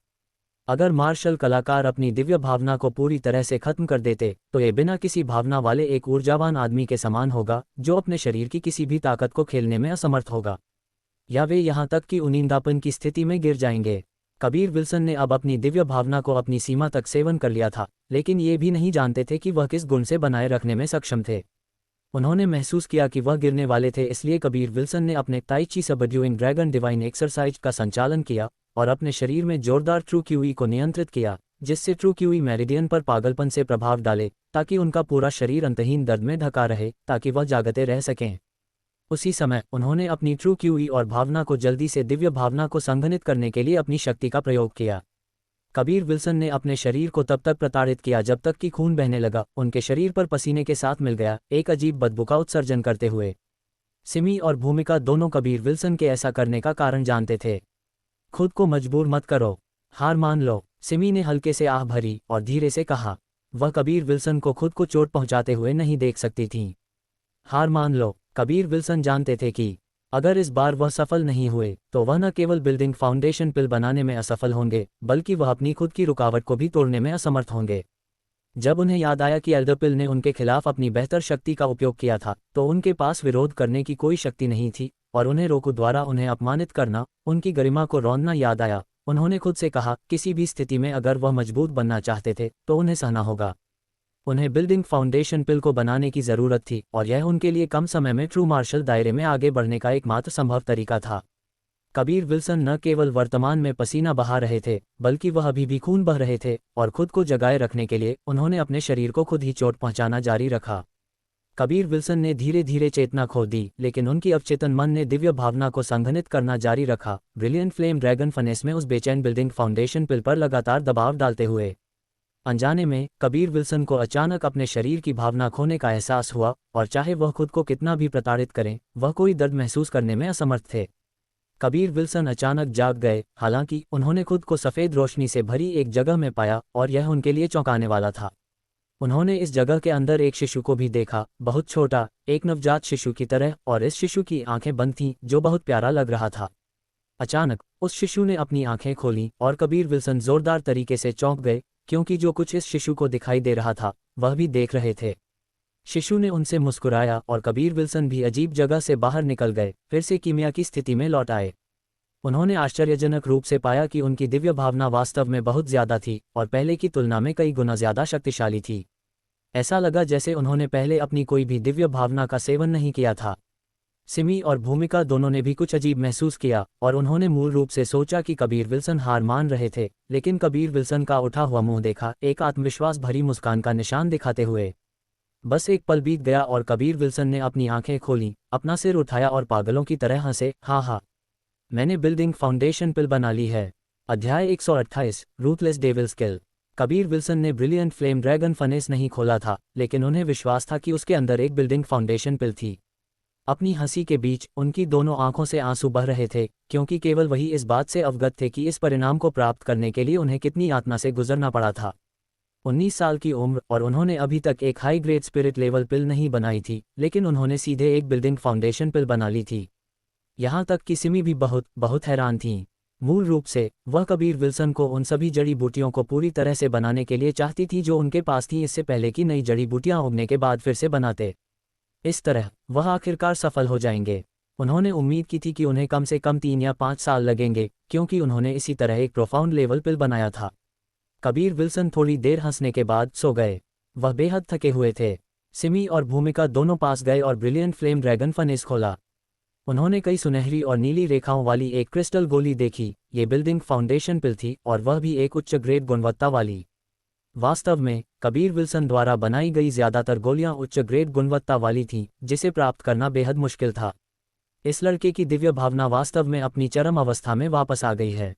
अगर मार्शल कलाकार अपनी दिव्य भावना को पूरी तरह से खत्म कर देते तो ये बिना किसी भावना वाले एक ऊर्जावान आदमी के समान होगा जो अपने शरीर की किसी भी ताकत को खेलने में असमर्थ होगा, या वे यहाँ तक कि उनींदापन की स्थिति में गिर जाएंगे। कबीर विल्सन ने अब अपनी दिव्य भावना को अपनी सीमा तक सेवन कर लिया था, लेकिन ये भी नहीं जानते थे कि वह किस गुण से बनाए रखने में सक्षम थे। उन्होंने महसूस किया कि वह गिरने वाले थे, इसलिए कबीर विल्सन ने अपने ताई ची सबड्यूइंग ड्रैगन डिवाइन एक्सरसाइज का संचालन किया और अपने शरीर में जोरदार ट्रू क्यूई को नियंत्रित किया, जिससे ट्रू क्यूई मेरिडियन पर पागलपन से प्रभाव डाले ताकि उनका पूरा शरीर अंतहीन दर्द में ढका रहे ताकि वह जागते रह सकें। उसी समय उन्होंने अपनी ट्रू क्यूई और भावना को जल्दी से दिव्य भावना को संघनित करने के लिए अपनी शक्ति का प्रयोग किया। कबीर विल्सन ने अपने शरीर को तब तक प्रताड़ित किया जब तक कि खून बहने लगा, उनके शरीर पर पसीने के साथ मिल गया, एक अजीब बदबू का उत्सर्जन करते हुए। सिमी और भूमिका दोनों कबीर विल्सन के ऐसा करने का कारण जानते थे। खुद को मजबूर मत करो, हार मान लो, सिमी ने हल्के से आह भरी और धीरे से कहा। वह कबीर विल्सन को खुद को चोट पहुंचाते हुए नहीं देख सकती थीं। हार मान लो। कबीर विल्सन जानते थे कि अगर इस बार वह सफल नहीं हुए तो वह न केवल बिल्डिंग फाउंडेशन पिल बनाने में असफल होंगे, बल्कि वह अपनी खुद की रुकावट को भी तोड़ने में असमर्थ होंगे। जब उन्हें याद आया कि एल्डर पिल ने उनके खिलाफ अपनी बेहतर शक्ति का उपयोग किया था, तो उनके पास विरोध करने की कोई शक्ति नहीं थी और उन्हें रोकू द्वारा उन्हें अपमानित करना, उनकी गरिमा को रौंदना याद आया। उन्होंने खुद से कहा, किसी भी स्थिति में अगर वह मजबूत बनना चाहते थे तो उन्हें सहना होगा। उन्हें बिल्डिंग फाउंडेशन पिल को बनाने की ज़रूरत थी और यह उनके लिए कम समय में ट्रू मार्शल दायरे में आगे बढ़ने का एकमात्र संभव तरीका था। कबीर विल्सन न केवल वर्तमान में पसीना बहा रहे थे, बल्कि वह अभी भी खून बह रहे थे और खुद को जगाए रखने के लिए उन्होंने अपने शरीर को खुद ही चोट पहुंचाना जारी रखा। कबीर विल्सन ने धीरे धीरे चेतना खो दी, लेकिन उनकी अवचेतन मन ने दिव्य भावना को संघनित करना जारी रखा, ब्रिलियंट फ्लेम ड्रैगन फनेस में उस बेचैन बिल्डिंग फाउंडेशन पिल पर लगातार दबाव डालते हुए। अनजाने में कबीर विल्सन को अचानक अपने शरीर की भावना खोने का एहसास हुआ और चाहे वह खुद को कितना भी प्रताड़ित करें, वह कोई दर्द महसूस करने में असमर्थ थे। कबीर विल्सन अचानक जाग गए, हालांकि उन्होंने खुद को सफ़ेद रोशनी से भरी एक जगह में पाया और यह उनके लिए चौंकाने वाला था। उन्होंने इस जगह के अंदर एक शिशु को भी देखा, बहुत छोटा, एक नवजात शिशु की तरह, और इस शिशु की आंखें बंद थीं, जो बहुत प्यारा लग रहा था। अचानक उस शिशु ने अपनी आंखें खोलीं और कबीर विल्सन जोरदार तरीके से चौंक गए, क्योंकि जो कुछ इस शिशु को दिखाई दे रहा था वह भी देख रहे थे। शिशु ने उनसे मुस्कुराया और कबीर विल्सन भी अजीब जगह से बाहर निकल गए, फिर से कीमिया की स्थिति में लौट आए। उन्होंने आश्चर्यजनक रूप से पाया कि उनकी दिव्य भावना वास्तव में बहुत ज्यादा थी और पहले की तुलना में कई गुना ज्यादा शक्तिशाली थी। ऐसा लगा जैसे उन्होंने पहले अपनी कोई भी दिव्य भावना का सेवन नहीं किया था। सिमी और भूमिका दोनों ने भी कुछ अजीब महसूस किया और उन्होंने मूल रूप से सोचा कि कबीर विल्सन हार मान रहे थे, लेकिन कबीर विल्सन का उठा हुआ मुंह देखा, एक आत्मविश्वास भरी मुस्कान का निशान दिखाते हुए। बस एक पल बीत गया और कबीर विल्सन ने अपनी आंखें खोलीं, अपना सिर उठाया और पागलों की तरह हंसे, हाँ हाँ, मैंने बिल्डिंग फाउंडेशन पिल बना ली है। अध्याय 128, रूथलेस डेविल्स किल। कबीर विल्सन ने ब्रिलियंट फ्लेम ड्रैगन फनेस नहीं खोला था, लेकिन उन्हें विश्वास था कि उसके अंदर एक बिल्डिंग फाउंडेशन पिल थी। अपनी हंसी के बीच उनकी दोनों आंखों से आंसू बह रहे थे, क्योंकि केवल वही इस बात से अवगत थे कि इस परिणाम को प्राप्त करने के लिए उन्हें कितनी यातना से गुजरना पड़ा था। 19 साल की उम्र और उन्होंने अभी तक एक हाई ग्रेड स्पिरिट लेवल पिल नहीं बनाई थी, लेकिन उन्होंने सीधे एक बिल्डिंग फाउंडेशन पिल बना ली थी। यहाँ तक कि सिमी भी बहुत हैरान थीं। मूल रूप से वह कबीर विल्सन को उन सभी जड़ी बूटियों को पूरी तरह से बनाने के लिए चाहती थी जो उनके पास थी, इससे पहले कि नई जड़ी बूटियां उगने के बाद फिर से बनाते। इस तरह वह आखिरकार सफल हो जाएंगे। उन्होंने उम्मीद की थी कि उन्हें कम से कम 3 या 5 साल लगेंगे, क्योंकि उन्होंने इसी तरह एक प्रोफाउंड लेवल पिल बनाया था। कबीर विल्सन थोड़ी देर हंसने के बाद सो गए। वह बेहद थके हुए थे। सिमी और भूमिका दोनों पास गए और ब्रिलियंट फ्लेम ड्रैगन फनेस खोला। उन्होंने कई सुनहरी और नीली रेखाओं वाली एक क्रिस्टल गोली देखी। ये बिल्डिंग फाउंडेशन पिल थी और वह भी एक उच्च ग्रेड गुणवत्ता वाली। वास्तव में कबीर विल्सन द्वारा बनाई गई ज्यादातर गोलियां उच्च ग्रेड गुणवत्ता वाली थीं, जिसे प्राप्त करना बेहद मुश्किल था। इस लड़के की दिव्य भावना वास्तव में अपनी चरम अवस्था में वापस आ गई है।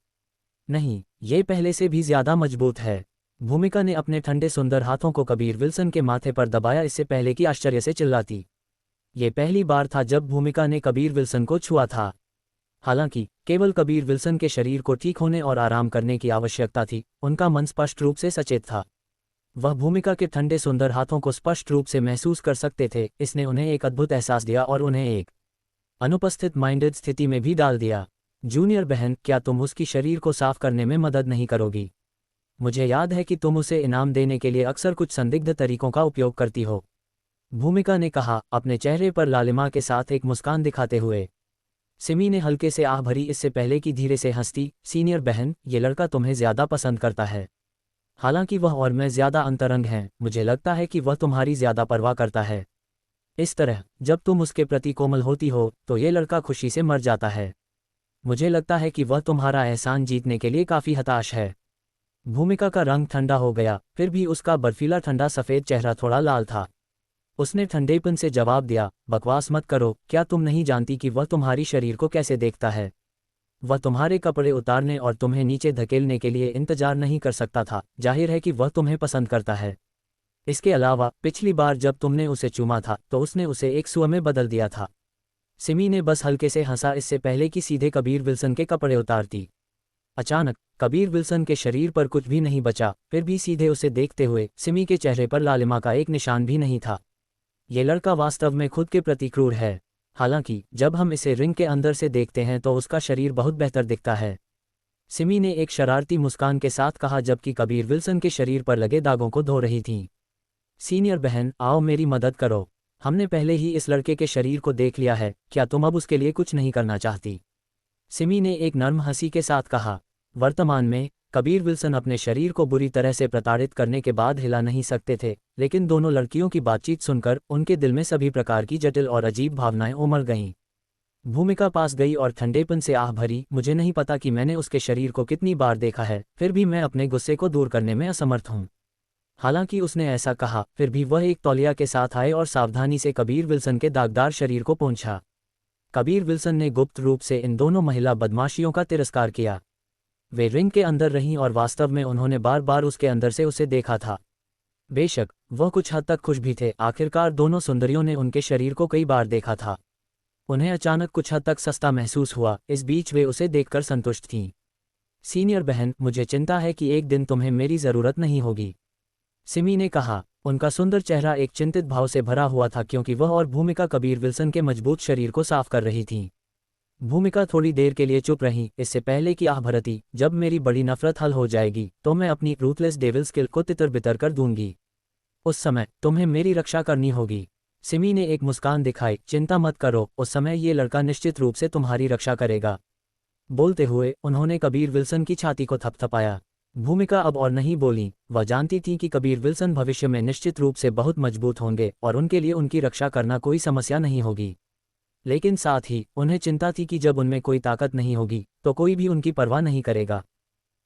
नहीं, ये पहले से भी ज्यादा मजबूत है। भूमिका ने अपने ठंडे सुंदर हाथों को कबीर विल्सन के माथे पर दबाया, इससे पहले कि आश्चर्य से चिल्लाती। ये पहली बार था जब भूमिका ने कबीर विल्सन को छुआ था। हालांकि केवल कबीर विल्सन के शरीर को ठीक होने और आराम करने की आवश्यकता थी, उनका मन स्पष्ट रूप से सचेत था। वह भूमिका के ठंडे सुंदर हाथों को स्पष्ट रूप से महसूस कर सकते थे। इसने उन्हें एक अद्भुत एहसास दिया और उन्हें एक अनुपस्थित माइंडेड स्थिति में भी डाल दिया। जूनियर बहन, क्या तुम उसकी शरीर को साफ करने में मदद नहीं करोगी? मुझे याद है कि तुम उसे इनाम देने के लिए अक्सर कुछ संदिग्ध तरीकों का उपयोग करती हो। भूमिका ने कहा, अपने चेहरे पर लालिमा के साथ एक मुस्कान दिखाते हुए। सिमी ने हल्के से आह भरी, इससे पहले कि धीरे से हंसती, सीनियर बहन, ये लड़का तुम्हें ज्यादा पसंद करता है। हालांकि वह और मैं ज्यादा अंतरंग हैं, मुझे लगता है कि वह तुम्हारी ज्यादा परवाह करता है। इस तरह जब तुम उसके प्रति कोमल होती हो तो ये लड़का खुशी से मर जाता है। मुझे लगता है कि वह तुम्हारा एहसान जीतने के लिए काफी हताश है। भूमिका का रंग ठंडा हो गया, फिर भी उसका बर्फीला ठंडा सफेद चेहरा थोड़ा लाल था। उसने ठंडेपन से जवाब दिया, बकवास मत करो, क्या तुम नहीं जानती कि वह तुम्हारी शरीर को कैसे देखता है? वह तुम्हारे कपड़े उतारने और तुम्हें नीचे धकेलने के लिए इंतजार नहीं कर सकता था। जाहिर है कि वह तुम्हें पसंद करता है। इसके अलावा पिछली बार जब तुमने उसे चूमा था तो उसने उसे एक सुअ में बदल दिया था। सिमी ने बस हल्के से हंसा, इससे पहले कि सीधे कबीर विल्सन के कपड़े उतारती। अचानक कबीर विल्सन के शरीर पर कुछ भी नहीं बचा, फिर भी सीधे उसे देखते हुए सिमी के चेहरे पर लालिमा का एक निशान भी नहीं था। ये लड़का वास्तव में खुद के प्रति क्रूर है। हालांकि जब हम इसे रिंग के अंदर से देखते हैं तो उसका शरीर बहुत बेहतर दिखता है। सिमी ने एक शरारती मुस्कान के साथ कहा, जबकि कबीर विल्सन के शरीर पर लगे दागों को धो रही थी। सीनियर बहन, आओ मेरी मदद करो। हमने पहले ही इस लड़के के शरीर को देख लिया है, क्या तुम अब उसके लिए कुछ नहीं करना चाहती? सिमी ने एक नर्म हंसी के साथ कहा। वर्तमान में कबीर विल्सन अपने शरीर को बुरी तरह से प्रताड़ित करने के बाद हिला नहीं सकते थे, लेकिन दोनों लड़कियों की बातचीत सुनकर उनके दिल में सभी प्रकार की जटिल और अजीब भावनाएं उमड़ गईं। भूमिका पास गई और ठंडेपन से आह भरी, मुझे नहीं पता कि मैंने उसके शरीर को कितनी बार देखा है, फिर भी मैं अपने गुस्से को दूर करने में असमर्थ हूँ। हालांकि उसने ऐसा कहा, फिर भी वह एक तौलिया के साथ आए और सावधानी से कबीर विल्सन के दागदार शरीर को पोंछा। कबीर विल्सन ने गुप्त रूप से इन दोनों महिला बदमाशियों का तिरस्कार किया। वे रिंग के अंदर रहीं और वास्तव में उन्होंने बार बार उसके अंदर से उसे देखा था। बेशक वह कुछ हद तक खुश भी थे, आखिरकार दोनों सुंदरियों ने उनके शरीर को कई बार देखा था। उन्हें अचानक कुछ हद तक सस्ता महसूस हुआ, इस बीच वे उसे देखकर संतुष्ट थीं। सीनियर बहन, मुझे चिंता है कि एक दिन तुम्हें मेरी ज़रूरत नहीं होगी, सिमी ने कहा। उनका सुंदर चेहरा एक चिंतित भाव से भरा हुआ था, क्योंकि वह और भूमिका कबीर विल्सन के मजबूत शरीर को साफ कर रही थीं। भूमिका थोड़ी देर के लिए चुप रही, इससे पहले कि आह भरती, जब मेरी बड़ी नफरत हल हो जाएगी तो मैं अपनी रूथलेस डेविल स्किल को तितर बितर कर दूंगी। उस समय तुम्हें मेरी रक्षा करनी होगी। सिमी ने एक मुस्कान दिखाई, चिंता मत करो, उस समय ये लड़का निश्चित रूप से तुम्हारी रक्षा करेगा। बोलते हुए उन्होंने कबीर विल्सन की छाती को थपथपाया। भूमिका अब और नहीं बोली, वह जानती थी कि कबीर विल्सन भविष्य में निश्चित रूप से बहुत मजबूत होंगे और उनके लिए उनकी रक्षा करना कोई समस्या नहीं होगी। लेकिन साथ ही उन्हें चिंता थी कि जब उनमें कोई ताकत नहीं होगी तो कोई भी उनकी परवाह नहीं करेगा।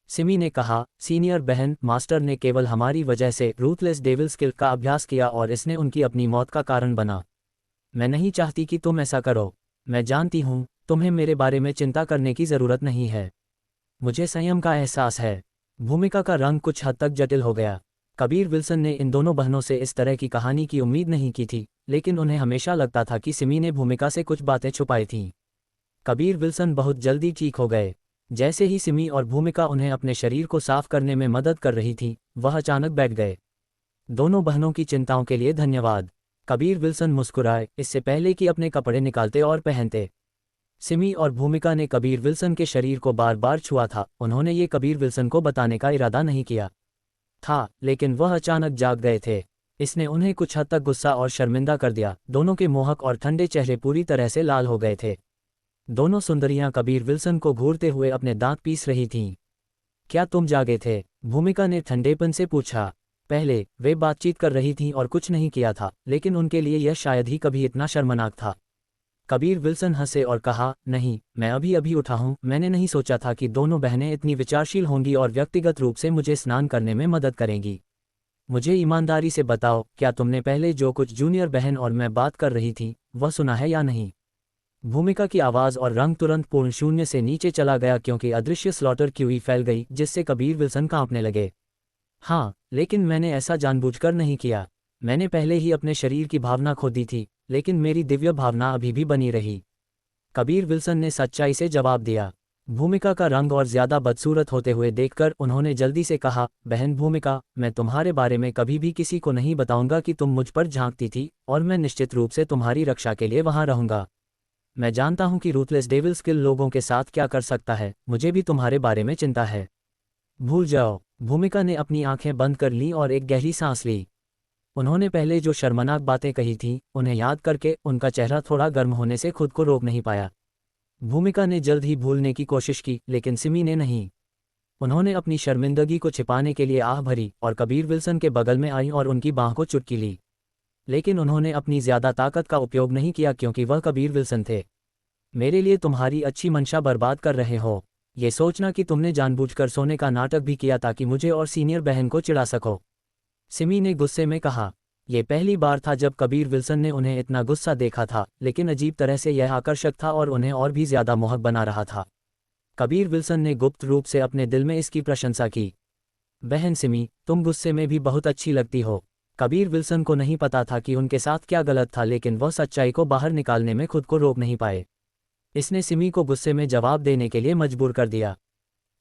सिमी ने कहा, सीनियर बहन, मास्टर ने केवल हमारी वजह से रूथलेस डेविल स्किल का अभ्यास किया और इसने उनकी अपनी मौत का कारण बना। मैं नहीं चाहती कि तुम ऐसा करो। मैं जानती हूँ तुम्हें मेरे बारे में चिंता करने की ज़रूरत नहीं है। मुझे संयम का एहसास है। भूमिका का रंग कुछ हद तक जटिल हो गया। कबीर विल्सन ने इन दोनों बहनों से इस तरह की कहानी की उम्मीद नहीं की थी, लेकिन उन्हें हमेशा लगता था कि सिमी ने भूमिका से कुछ बातें छुपाई थीं। कबीर विल्सन बहुत जल्दी ठीक हो गए। जैसे ही सिमी और भूमिका उन्हें अपने शरीर को साफ करने में मदद कर रही थी, वह अचानक बैठ गए। दोनों बहनों की चिंताओं के लिए धन्यवाद। कबीर विल्सन मुस्कुराए, इससे पहले कि अपने कपड़े निकालते और पहनते। सिमी और भूमिका ने कबीर विल्सन के शरीर को बार बार छुआ था। उन्होंने ये कबीर विल्सन को बताने का इरादा नहीं किया था, लेकिन वह अचानक जाग गए थे। इसने उन्हें कुछ हद तक गुस्सा और शर्मिंदा कर दिया। दोनों के मोहक और ठंडे चेहरे पूरी तरह से लाल हो गए थे। दोनों सुंदरियां कबीर विल्सन को घूरते हुए अपने दांत पीस रही थीं। क्या तुम जागे थे? भूमिका ने ठंडेपन से पूछा। पहले वे बातचीत कर रही थीं और कुछ नहीं किया था, लेकिन उनके लिए यह शायद ही कभी इतना शर्मनाक था। कबीर विल्सन हंसे और कहा, नहीं, मैं अभी अभी उठा हूं। मैंने नहीं सोचा था कि दोनों बहनें इतनी विचारशील होंगी और व्यक्तिगत रूप से मुझे स्नान करने में मदद करेंगी। मुझे ईमानदारी से बताओ, क्या तुमने पहले जो कुछ जूनियर बहन और मैं बात कर रही थी वह सुना है या नहीं? भूमिका की आवाज़ और रंग तुरंत पूर्ण शून्य से नीचे चला गया, क्योंकि अदृश्य स्लॉटर क्यूई फैल गई, जिससे कबीर विल्सन कांपने लगे। हाँ, लेकिन मैंने ऐसा जानबूझकर नहीं किया। मैंने पहले ही अपने शरीर की भावना खो दी थी, लेकिन मेरी दिव्य भावना अभी भी बनी रही। कबीर विल्सन ने सच्चाई से जवाब दिया। भूमिका का रंग और ज्यादा बदसूरत होते हुए देखकर उन्होंने जल्दी से कहा, बहन भूमिका, मैं तुम्हारे बारे में कभी भी किसी को नहीं बताऊंगा कि तुम मुझ पर झांकती थी, और मैं निश्चित रूप से तुम्हारी रक्षा के लिए वहां रहूंगा। मैं जानता हूं कि रूथलेस डेविल स्किल लोगों के साथ क्या कर सकता है। मुझे भी तुम्हारे बारे में चिंता है। भूल जाओ। भूमिका ने अपनी आंखें बंद कर लीं और एक गहरी सांस ली। उन्होंने पहले जो शर्मनाक बातें कही थीं, उन्हें याद करके उनका चेहरा थोड़ा गर्म होने से खुद को रोक नहीं पाया। भूमिका ने जल्द ही भूलने की कोशिश की, लेकिन सिमी ने नहीं। उन्होंने अपनी शर्मिंदगी को छिपाने के लिए आह भरी और कबीर विल्सन के बगल में आई और उनकी बांह को चुटकी ली। लेकिन उन्होंने अपनी ज़्यादा ताकत का उपयोग नहीं किया क्योंकि वह कबीर विल्सन थे। मेरे लिए तुम्हारी अच्छी मंशा बर्बाद कर रहे हो। ये सोचना कि तुमने जानबूझकर सोने का नाटक भी किया ताकि मुझे और सीनियर बहन को चिढ़ा सको, सिमी ने गुस्से में कहा। यह पहली बार था जब कबीर विल्सन ने उन्हें इतना गुस्सा देखा था, लेकिन अजीब तरह से यह आकर्षक था और उन्हें और भी ज़्यादा मोहक बना रहा था। कबीर विल्सन ने गुप्त रूप से अपने दिल में इसकी प्रशंसा की। बहन सिमी, तुम गुस्से में भी बहुत अच्छी लगती हो। कबीर विल्सन को नहीं पता था कि उनके साथ क्या गलत था, लेकिन वह सच्चाई को बाहर निकालने में खुद को रोक नहीं पाए। इसने सिमी को गुस्से में जवाब देने के लिए मजबूर कर दिया।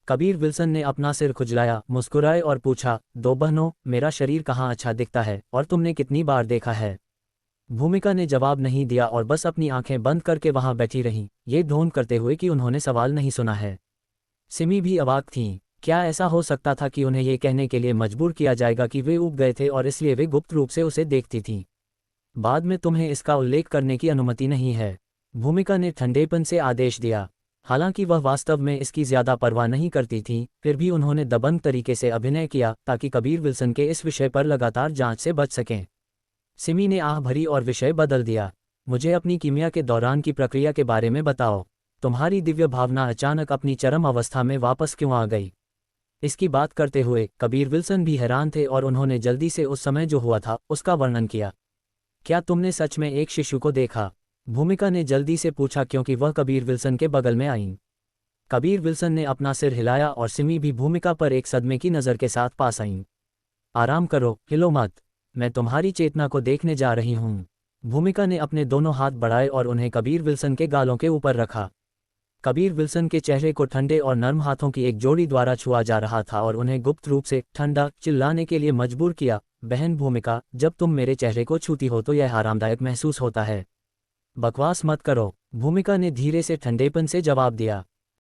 कबीर विल्सन ने अपना सिर खुजलाया, मुस्कुराए और पूछा, दो बहनों, मेरा शरीर कहाँ अच्छा दिखता है और तुमने कितनी बार देखा है? भूमिका ने जवाब नहीं दिया और बस अपनी आंखें बंद करके वहां बैठी रहीं, ये ढोंग करते हुए कि उन्होंने सवाल नहीं सुना है। सिमी भी अवाक थीं। क्या ऐसा हो सकता था कि उन्हें ये कहने के लिए मजबूर किया जाएगा कि वे ऊब गए थे और इसलिए वे गुप्त रूप से उसे देखती थीं? बाद में तुम्हें इसका उल्लेख करने की अनुमति नहीं है, भूमिका ने ठंडेपन से आदेश दिया। हालांकि वह वास्तव में इसकी ज़्यादा परवाह नहीं करती थीं, फिर भी उन्होंने दबंग तरीके से अभिनय किया ताकि कबीर विल्सन के इस विषय पर लगातार जांच से बच सकें। सिमी ने आह भरी और विषय बदल दिया। मुझे अपनी कीमिया के दौरान की प्रक्रिया के बारे में बताओ। तुम्हारी दिव्य भावना अचानक अपनी चरम अवस्था में वापस क्यों आ गई? इसकी बात करते हुए कबीर विल्सन भी हैरान थे और उन्होंने जल्दी से उस समय जो हुआ था उसका वर्णन किया। क्या तुमने सच में एक शिशु को देखा? भूमिका ने जल्दी से पूछा क्योंकि वह कबीर विल्सन के बगल में आईं। कबीर विल्सन ने अपना सिर हिलाया और सिमी भी भूमिका पर एक सदमे की नज़र के साथ पास आईं। आराम करो, हिलो मत, मैं तुम्हारी चेतना को देखने जा रही हूँ। भूमिका ने अपने दोनों हाथ बढ़ाए और उन्हें कबीर विल्सन के गालों के ऊपर रखा। कबीर विल्सन के चेहरे को ठंडे और नर्म हाथों की एक जोड़ी द्वारा छुआ जा रहा था और उन्हें गुप्त रूप से ठंडा चिल्लाने के लिए मजबूर किया। बहन भूमिका, जब तुम मेरे चेहरे को छूती हो तो यह आरामदायक महसूस होता है। बकवास मत करो, भूमिका ने धीरे से ठंडेपन से जवाब दिया।